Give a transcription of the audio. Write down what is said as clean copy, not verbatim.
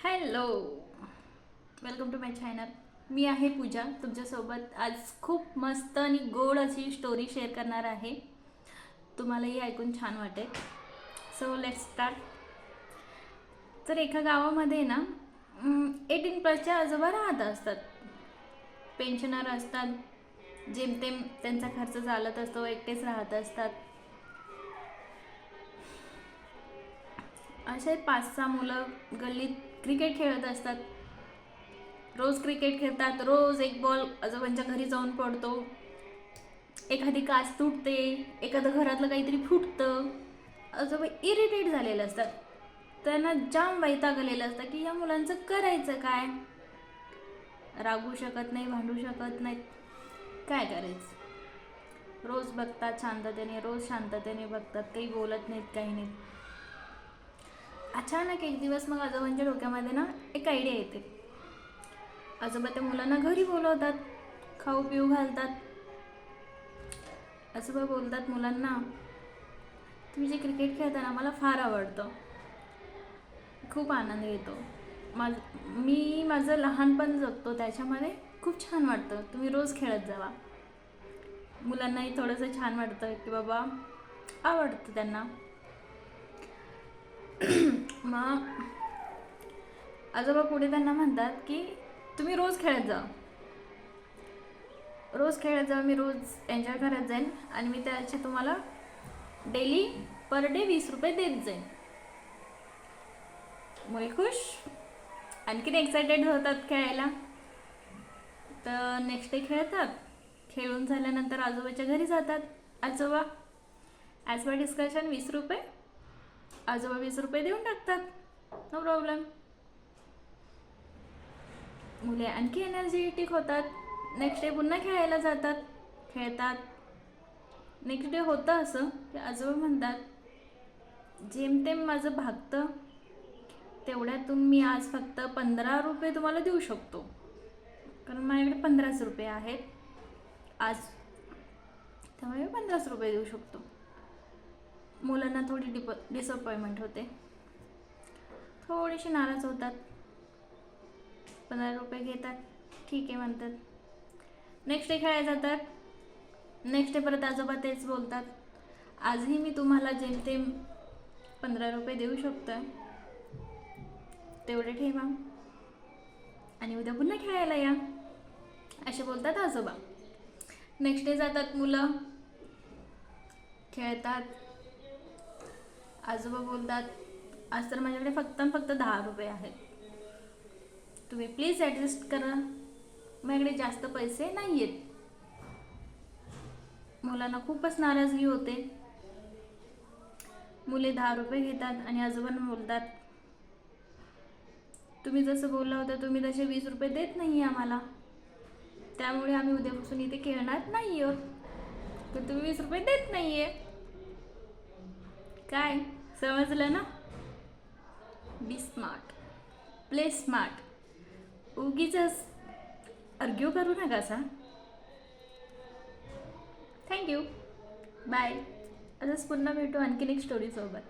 Hello, welcome to my channel. मी आहे पूजा तुमच्यासोबत. आज खूप मस्त आणि गोड अशी स्टोरी शेअर करणार आहे. तुम्हालाही ऐकून छान वाटेल. So let's start. तर एका गावामध्ये ना 18+ आजोबा राहत असतात. पेन्शनर असतात. जेमतेम त्यांचा खर्च चालत असतो. एकटेच राहत असतात. असे 5-6 मुलं गल्लीत क्रिकेट खेळत असतात. रोज क्रिकेट खेळतात. रोज एक बॉल आजोबांच्या घरी जाऊन पडतो. एखादी काच तुटते, एखादं घरातलं काहीतरी फुटतं. आजोबा इरिटेट झालेले असतात. त्यांना जाम वैताग आलेलं असतं की या मुलांचं करायचं काय. रागवू शकत नाही, भांडू शकत नाहीत, काय करायचं. रोज बघतात शांततेने, रोज शांततेने बघतात, काही बोलत नाहीत, काही नाही. अचानक एक दिवस मग आजोबांच्या डोक्यामध्ये ना एक आयडिया येते. आजोबा त्या मुलांना घरी बोलवतात, खाऊ पिऊ घालतात. आजोबा बोलतात मुलांना, तुम्ही जे क्रिकेट खेळताना मला फार आवडतं, खूप आनंद येतो. मी माझं लहानपण जगतो त्याच्यामध्ये, खूप छान वाटतं. तुम्ही रोज खेळत जावा. मुलांनाही थोडंसं छान वाटतं की बाबा आवडतं त्यांना. मग आजोबा पुढे त्यांना म्हणतात की तुम्ही रोज खेळत जा, रोज खेळत जा. मी रोज एन्जॉय करत जाईन आणि मी त्याचे तुम्हाला डेली पर डे 20 रुपये देत जाईन. मुले खुश, आणखीन एक्सायटेड होतात खेळायला. तर नेक्स्ट डे खेळतात. खेळून झाल्यानंतर आजोबाच्या घरी जातात. आजोबा ॲज पर डिस्कशन 20 रुपये. आजोबा 20 रुपये देऊन टाकतात. No problem. मुले आणखी एनर्जेटिक होतात. नेक्स्ट डे पुन्हा खेळायला जातात, खेळतात. नेक्स्ट डे होतं असं की आजोबा म्हणतात, जेमतेम माझं भागतं तेवढ्यातून मी आज फक्त 15 रुपये तुम्हाला देऊ शकतो, कारण माझ्याकडे 15 रुपये आहेत आज, त्यामुळे मी 15 रुपये देऊ शकतो. मुलांना थोडी डिसअपॉइंटमेंट होते, थोडीशी नाराज होतात. 15 रुपये घेतात, ठीक आहे म्हणतात. नेक्स्ट डे खेळायला जातात. नेक्स्ट डे परत आजोबा तेच बोलतात, आजही मी तुम्हाला जेमतेम 15 रुपये देऊ शकतो, तेवढे ठेवा आणि उद्या पुन्हा खेळायला या, असे बोलतात आजोबा. नेक्स्ट डे जातात मुलं, खेळतात. आजोबा बोलतात, आज तर माझ्याकडे फक्त 10 रुपये आहेत, तुम्ही प्लीज ॲडजस्ट करा, माझ्याकडे जास्त पैसे नाही आहेत. मुलांना खूपच नाराजगी होते. मुले 10 रुपये घेतात आणि आजोबांना बोलतात, तुम्ही जसं बोलला होता तुम्ही तसे 20 रुपये देत नाही आम्हाला, त्यामुळे आम्ही उद्यापासून इथे खेळणार नाही आहोत. तर तुम्ही 20 रुपये देत नाही आहे. काय समजलं ना. Be smart, play smart. उगीच आर्ग्यू करू नका सा. Thank you, bye. असंच पुन्हा भेटू आणखीन एक स्टोरीसोबत.